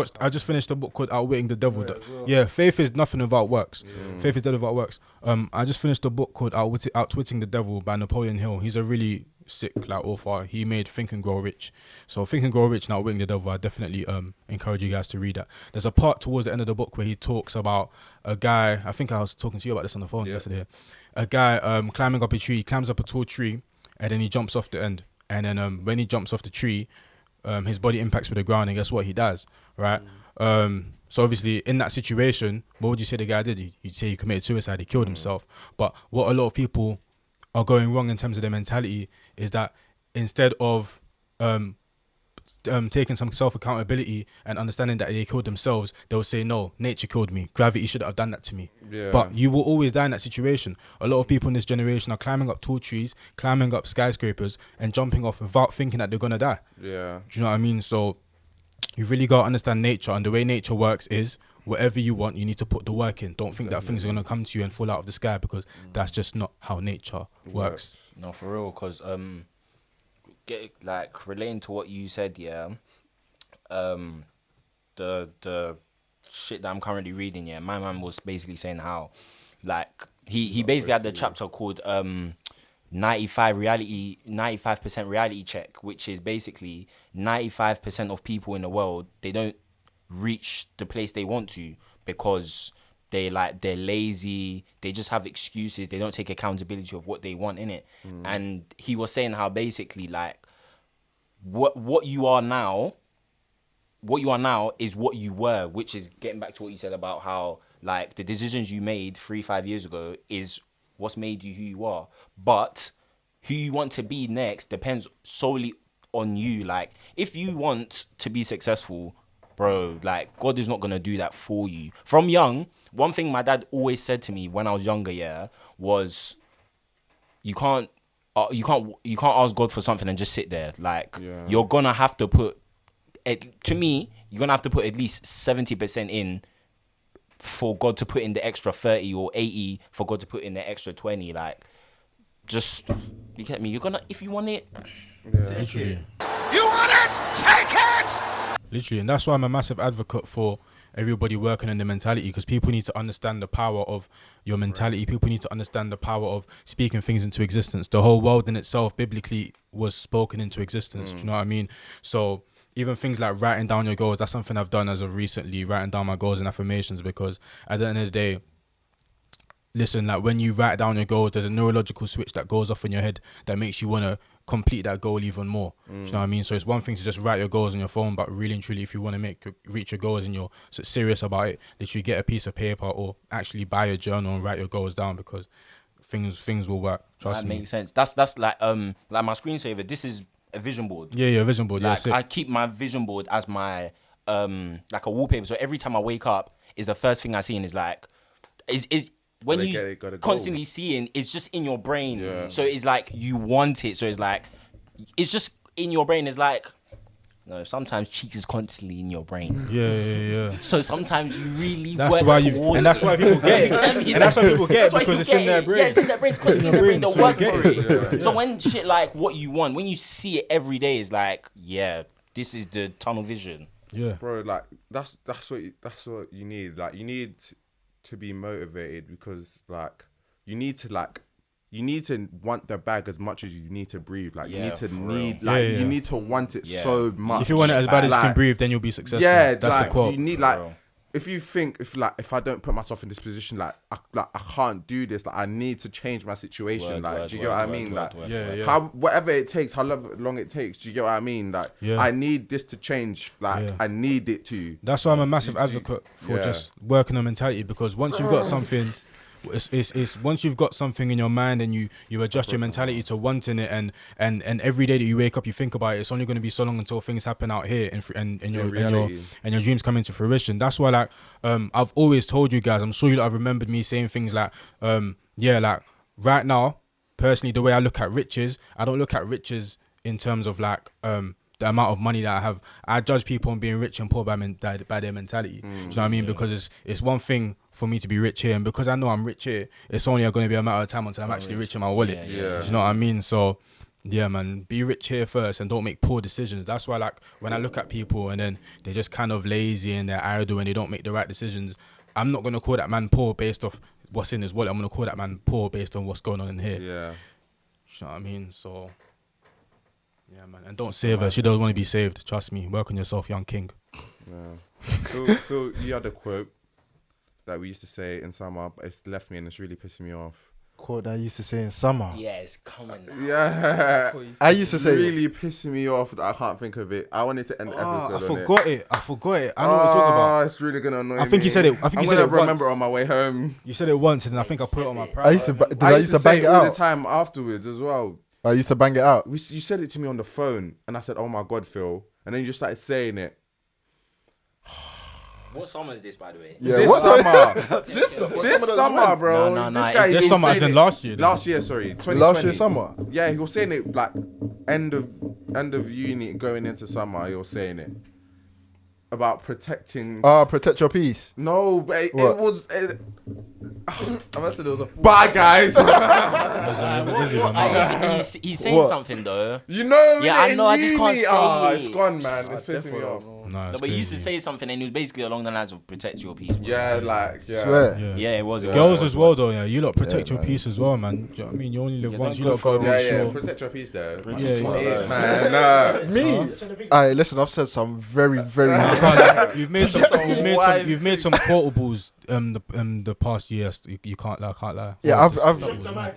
finished a book called Outwitting the Devil. Yeah, faith is nothing without works. Faith is dead without works. I just finished a book called Outwitting the Devil by Napoleon Hill. He's a really sick author. He made Think and Grow Rich. So Think and Grow Rich and Outwitting the Devil, I definitely encourage you guys to read that. There's a part towards the end of the book where he talks about a guy, I think I was talking to you about this on the phone yesterday. A guy climbing up a tree, climbs up a tall tree, and then he jumps off the end. And then when he jumps off the tree, his body impacts with the ground, and guess what? He dies, right? So obviously in that situation, what would you say the guy did? You'd say he committed suicide, he killed himself. But what a lot of people are going wrong in terms of their mentality is that instead of taking some self-accountability and understanding that they killed themselves, they'll say, no, nature killed me. Gravity should have done that to me. Yeah. But you will always die in that situation. A lot of people in this generation are climbing up tall trees, climbing up skyscrapers and jumping off without thinking that they're going to die. Yeah. Do you know what I mean? So you really got to understand nature, and the way nature works is whatever you want, you need to put the work in. Don't think that things are going to come to you and fall out of the sky, because that's just not how nature works. No, for real, because relating to what you said, the shit that I'm currently reading, my man was basically saying how, like, he basically had the chapter called 95% reality check, which is basically 95% of people in the world, they don't reach the place they want to because they're lazy, they just have excuses, they don't take accountability of what they want in it. And he was saying how basically like what you are now is what you were, which is getting back to what you said about how like the decisions you made 3-5 years ago is what's made you who you are. But who you want to be next depends solely on you. Like if you want to be successful, bro, like God is not gonna do that for you. From young, one thing my dad always said to me when I was younger, was you can't ask God for something and just sit there. Like you're gonna have to put to me, you're gonna have to put at least 70% in for God to put in the extra 30, or 80 for God to put in the extra 20. Like, just, you get me? You're gonna, if you want it, Literally. You want it? Take it! Literally, and that's why I'm a massive advocate for everybody working on the mentality, because people need to understand the power of your mentality. People need to understand the power of speaking things into existence. The whole world in itself, biblically, was spoken into existence. Do you know what I mean? So even things like writing down your goals, that's something I've done as of recently, writing down my goals and affirmations, because at the end of the day, listen, like when you write down your goals, there's a neurological switch that goes off in your head that makes you want to complete that goal even more. Do you know what I mean? So it's one thing to just write your goals on your phone, but really and truly, if you want to reach your goals and you're serious about it, literally get a piece of paper or actually buy a journal and write your goals down, because things will work. Trust me. That makes sense. That's like my screensaver. This is a vision board. Yeah, vision board. Like, Yeah, I keep my vision board as my like a wallpaper. So every time I wake up, is the first thing I see, and is like is when you constantly seeing, it's just in your brain. Yeah. So it's like you want it. So it's like it's just in your brain. It's like, no, sometimes cheeks is constantly in your brain. Yeah. So sometimes you really that's work why towards and that's why people get it. And that's why people get it, because it's in their brain. Yeah, it's in their brain. It's constantly in their brain. They'll so work for it. Yeah. So when shit like what you want, when you see it every day, is like, yeah, this is the tunnel vision. Yeah, bro. Like that's what you need. Like you need to be motivated, because like you need to want the bag as much as you need to breathe. Like you need to you need to want it so much. If you want it as bad as you can breathe, then you'll be successful. Yeah, that's like, the quote. You need like if you think if I don't put myself in this position, I can't do this. Like I need to change my situation. Do you get what I mean? How whatever it takes, how long it takes. Do you get what I mean? Like I need this to change. I need it to. That's why I'm a massive advocate for just working on mentality, because once you've got something. It's once you've got something in your mind and you adjust your mentality to wanting it, and every day that you wake up you think about it, it's only going to be so long until things happen out here and your dreams come into fruition. That's why I've always told you guys, I'm sure you have remembered me saying things like right now personally, the way I look at riches, I don't look at riches in terms of the amount of money that I have. I judge people on being rich and poor by their mentality. Do you know what I mean? Because it's one thing for me to be rich here, and because I know I'm rich here, it's only going to be a matter of time until I'm actually rich in my wallet. Do you know what I mean? So yeah, man, be rich here first and don't make poor decisions. That's why when I look at people and then they're just kind of lazy and they're idle and they don't make the right decisions, I'm not going to call that man poor based off what's in his wallet. I'm going to call that man poor based on what's going on in here. Yeah. Do you know what I mean? So yeah, man, and don't save her. She doesn't want to be saved. Trust me. Work on yourself, young king. Yeah. Phil, you had a quote that we used to say in summer, but it's left me and it's really pissing me off. Quote that I used to say in summer. Yes, come on now. Yeah. I used to say really pissing me off that I can't think of it. I wanted to end the episode I on forgot it. I forgot it. I know what you're talking about. It's really gonna annoy me. I think you said it. I think you said it I'm gonna remember once. on my way home. You said it once, and I think I put it on my private. I used to bang say it all out the time afterwards as well. I used to bang it out. You said it to me on the phone, and I said, "Oh my God, Phil!" And then you just started saying it. What summer is this, by the way? Yeah, This summer, this summer, bro. No, this guy This is summer, as saying in it- last year. Last year, sorry, 2020. Last year summer. Yeah, he was saying it like end of uni going into summer. He was saying it about protecting. Protect your peace. No, but it What? was. I said it was a Bye, guys. He's saying What? something though. You know. Yeah, I innit, know, I in just can't uni. say Oh, it. it's gone, man. It's pissing me off. No, No, but he used to say something, and he was basically along the lines of protect your peace. Bro. Yeah, like yeah. Swear. Yeah, it was. Girls as well, though. Yeah, you lot protect Yeah, your man. peace as well, man. Do you know what I mean? You only live Yeah, once. don't You go lot gotta for make Yeah, sure. protect your peace there. Yeah, Man, nah. Me. Alright, listen, I've said some very, very. You've made some quotables the past year. You can't lie. Can't lie. Yeah, Well,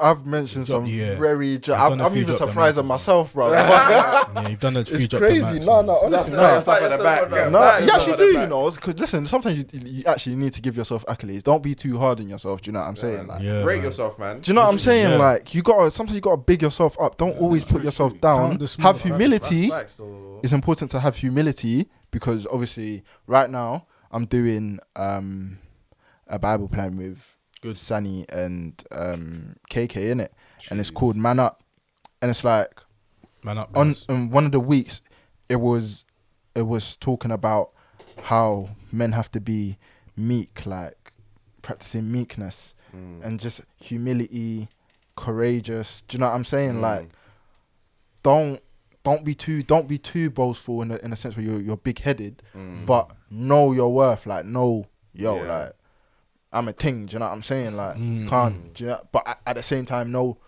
I've mentioned some Yeah. very. done a I'm few even drop them surprised mic. at myself, bro. yeah, you've done a few It's drop crazy. the mics, No, man. no, honestly, Pat no. yourself at the back. No, you actually do, you know, because listen, sometimes you actually need to give yourself accolades. Don't be too hard on yourself. Do you know what I'm saying? Like, Yeah, Rate man. yourself, man. do you know what I'm saying? Yeah. Like, sometimes you gotta big yourself up. Don't always put yourself down. Count the small- Have humility. It's important to have humility because obviously, right now I'm doing a Bible plan with Sani and KK in it, and it's called Man Up, and it's like Man up. on guys. one of the weeks it was talking about how men have to be meek, like practicing meekness and just humility, courageous. Do you know what I'm saying? Like, don't be too boastful in a sense where you're big headed, but know your worth. Like, like I'm a ting. Do you know what I'm saying? Like, can't. Do you know, but at the same time, no,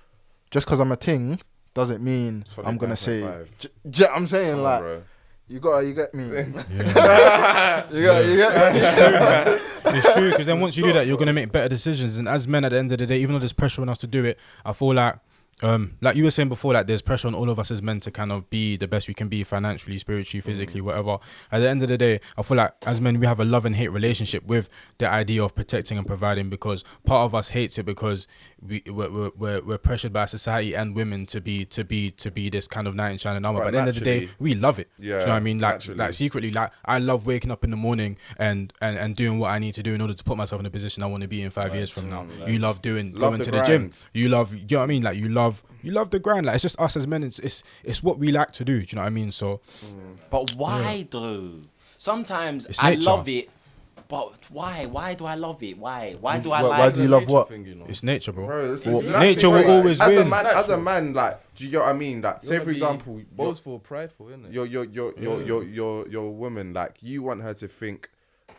just because I'm a ting doesn't mean Solid I'm gonna say. 9.5. Do you know what I'm saying? Come on, Like, bro. you get me. Yeah. You get me. It's true, because then once you do that, you're gonna make better decisions. And as men, at the end of the day, even though there's pressure on us to do it, I feel like you were saying before, like there's pressure on all of us as men to kind of be the best we can be financially, spiritually, physically, whatever. At the end of the day, I feel like as men we have a love and hate relationship with the idea of protecting and providing, because part of us hates it because we're pressured by society and women to be this kind of knight in shining armor. But at the end of the day, we love it. Yeah, Do you know what I mean? Like naturally. secretly, like I love waking up in the morning and doing what I need to do in order to put myself in a position I want to be in 5 years from now. You love going Love to the the gym. grind. You love, do you know what I mean? Like you love the grind. Like it's just us as men. It's what we like to do. Do you know what I mean? So, But why though? Sometimes It's I nature. love it, but why? Why do I love it? Why do I Why like do you love what? it's nature, bro. Bro, this Well, is nature will natural, always as win. As a man, like, do you get what I mean? Like, say for example, boastful, prideful, isn't it? your woman, like, you want her to think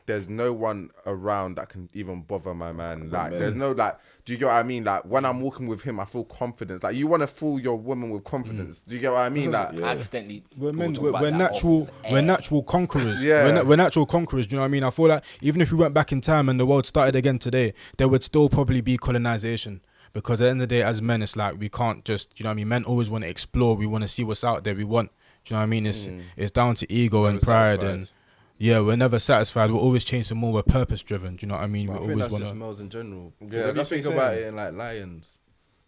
there's no one around that can even bother my man. Like, there's no, like, do you get what I mean? Like, when I'm walking with him, I feel confidence. Like, you want to fool your woman with confidence. Do you get what I mean? Like, Accidentally. We're men. we'll talk We're about that natural. off We're air. natural conquerors. Yeah. We're natural conquerors. Do you know what I mean? I feel like even if we went back in time and the world started again today, there would still probably be colonization. Because at the end of the day, as men, it's like we can't just. Do you know what I mean? Men always want to explore. We want to see what's out there. We want. Do you know what I mean? It's down to ego and pride and. Yeah, we're never satisfied. We're always chasing more. We're purpose driven. Do you know what I mean? But I We think always that's want just to. males in general. Yeah, Yeah, if you that's think what I'm about saying. it in like lions.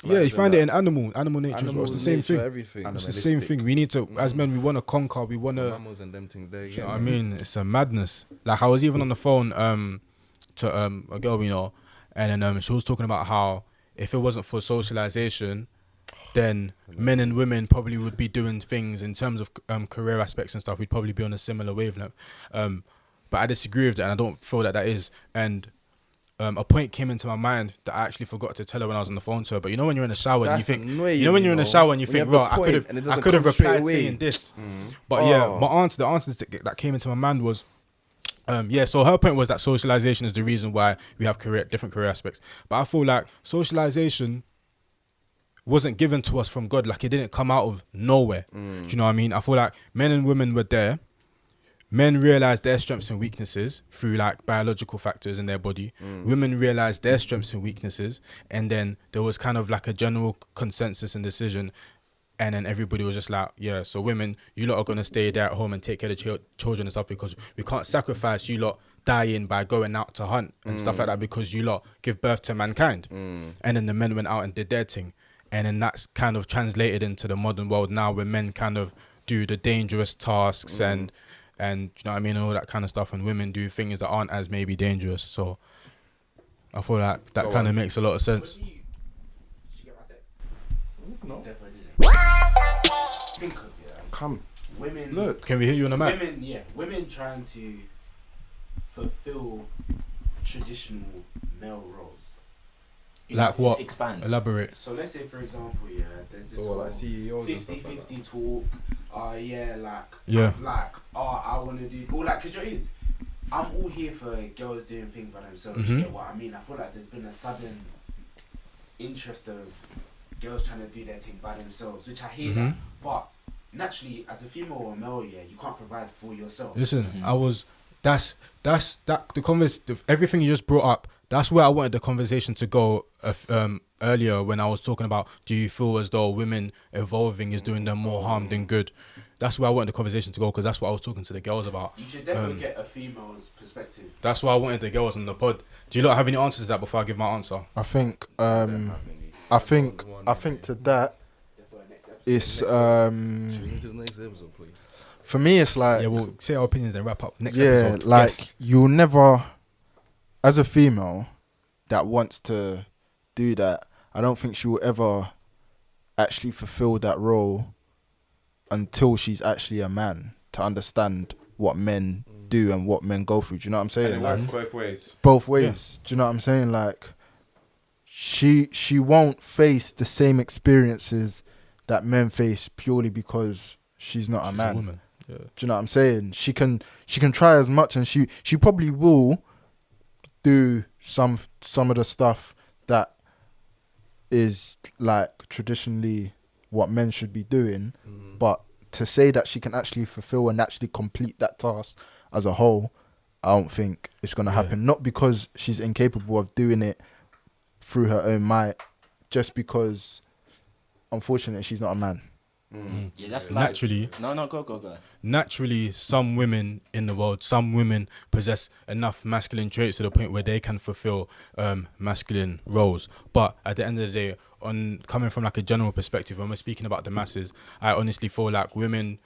Yeah, you lions find and it that. in animal nature as well. It's the same nature, thing. Everything. It's the same thing. We need to, as men, we want to conquer. We want to. Mammals and them things there. You know what I mean? It's a madness. Like I was even on the phone to a girl we know, and then she was talking about how if it wasn't for socialization, then men and women probably would be doing things in terms of career aspects and stuff. We'd probably be on a similar wavelength. But I disagree with that, and I don't feel that is. And a point came into my mind that I actually forgot to tell her when I was on the phone to her. But you know when you're in the shower and you That's think, annoying, you know when you're in the shower and you when you think, have the well, I point and it doesn't could have come straight replied away. saying this. But yeah, the answer that came into my mind was, so her point was that socialization is the reason why we have different career aspects. But I feel like socialization wasn't given to us from God. Like it didn't come out of nowhere. Do you know what I mean? I feel like men and women were there. Men realized their strengths and weaknesses through like biological factors in their body. Women realized their strengths and weaknesses, and then there was kind of like a general consensus and decision, and then everybody was just like, yeah, so women, you lot are gonna stay there at home and take care of the children and stuff, because we can't sacrifice you lot dying by going out to hunt and stuff like that, because you lot give birth to mankind. And then the men went out and did their thing, and then that's kind of translated into the modern world now, where men kind of do the dangerous tasks and you know what I mean, and all that kind of stuff, and women do things that aren't as maybe dangerous. So I feel like that kind of makes a lot of sense. Did you get my text? No. Definitely didn't. Think of it. Come, Women. look. Can we hear you on the mic? Women trying to fulfill traditional male roles. Like what? Expand. Elaborate. So let's say, for example, there's this So whole like CEOs and stuff like 50-50 talk. Yeah. I want to do all that, because I'm all here for girls doing things by themselves. Mhm. You get what I mean? I feel like there's been a sudden interest of girls trying to do their thing by themselves, which I hear that. But naturally, as a female or a male, you can't provide for yourself. Listen, that's the everything you just brought up. That's where I wanted the conversation to go earlier, when I was talking about, do you feel as though women evolving is doing them more harm than good? That's where I wanted the conversation to go, because that's what I was talking to the girls about. You should definitely get a female's perspective. That's why I wanted the girls on the pod. Do you lot have any answers to that before I give my answer? I think to that it's Should we move to the next episode, please? for me it's like, Yeah, we'll say our opinions and wrap up next yeah, episode. like Yes. you'll never, as a female that wants to do that, I don't think she will ever actually fulfill that role until she's actually a man, to understand what men do and what men go through. Do you know what I'm saying? And it works both ways. Both ways. Do you know what I'm saying? Like she won't face the same experiences that men face purely because she's not a She's man. woman. Yeah. Do you know what I'm saying? She can try as much, and she probably will do some of the stuff that is like traditionally what men should be doing, but to say that she can actually fulfill and actually complete that task as a whole, I don't think it's gonna happen. Not because she's incapable of doing it through her own might, just because unfortunately she's not a man. Yeah, that's like Naturally, No, go. naturally, some women in the world, some women possess enough masculine traits to the point where they can fulfill masculine roles. But at the end of the day, on coming from like a general perspective, when we're speaking about the masses, I honestly feel like women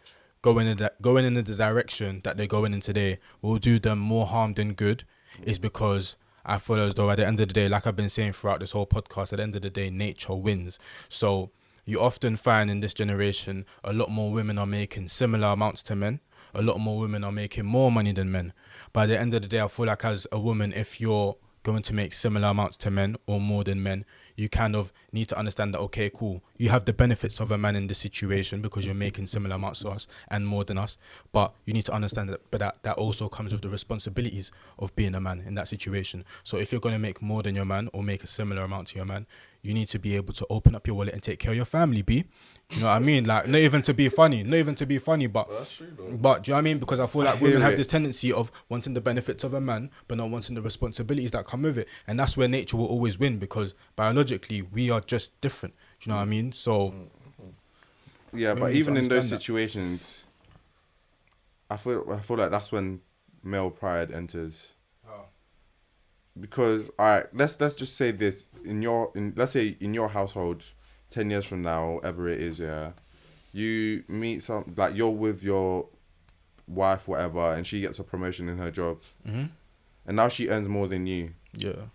going in the direction that they're going in today will do them more harm than good. Is because I feel as though at the end of the day, like I've been saying throughout this whole podcast, at the end of the day, nature wins. So you often find in this generation, a lot more women are making similar amounts to men. A lot more women are making more money than men. But at the end of the day, I feel like as a woman, if you're going to make similar amounts to men or more than men, you kind of need to understand that, okay, cool, you have the benefits of a man in this situation because you're making similar amounts to us and more than us, but you need to understand that also comes with the responsibilities of being a man in that situation. So if you're going to make more than your man or make a similar amount to your man, you need to be able to open up your wallet and take care of your family, B. You know what I mean? Like, not even to be funny, but That's true, though. but do you know what I mean? Because I feel like women hear have it. this tendency of wanting the benefits of a man, but not wanting the responsibilities that come with it. And that's where nature will always win, because biologically, we are just different. Do you know what I mean? So, Yeah, we but need to even in those understand that. situations, I feel like that's when male pride enters. Because let's just say this let's say in your household, 10 years from now, whatever it is, yeah, you meet like you're with your wife, whatever, and she gets a promotion in her job, and now she earns more than you. yeah.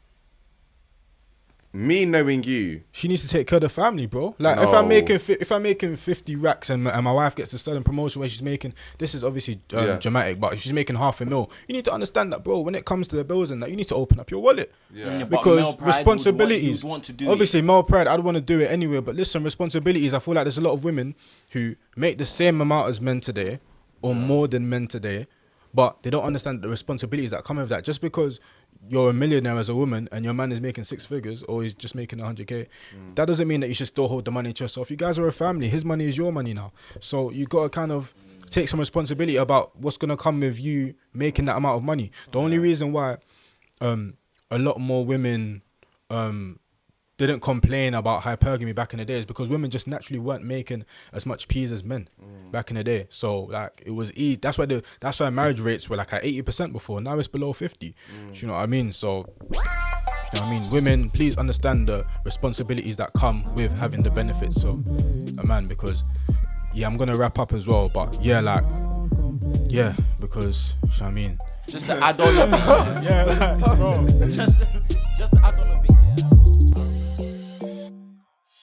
Me knowing you, She needs to take care of the family, bro. Like, No. if I'm making 50 racks and my wife gets a sudden promotion where she's making, this is obviously dramatic, but if she's making $500,000, you need to understand that, bro. When it comes to the bills and that, you need to open up your wallet. yeah, But Because male pride responsibilities, would want to do obviously male pride, I'd want to do it anyway, but listen, responsibilities, I feel like there's a lot of women who make the same amount as men today or more than men today, but they don't understand the responsibilities that come with that. Just because you're a millionaire as a woman and your man is making 6 figures or he's just making 100K, that doesn't mean that you should still hold the money to yourself. You guys are a family. His money is your money now. So you got to kind of take some responsibility about what's going to come with you making that amount of money. The only reason why a lot more women didn't complain about hypergamy back in the day is because women just naturally weren't making as much peas as men back in the day. So like it was easy. That's why marriage rates were like at 80% before. Now it's below 50. Do you know what I mean? So do you know what I mean? Women, please understand the responsibilities that come with having the benefits of a man, because I'm gonna wrap up as well, but because you know what I mean? just to add on. Bro. just to add on.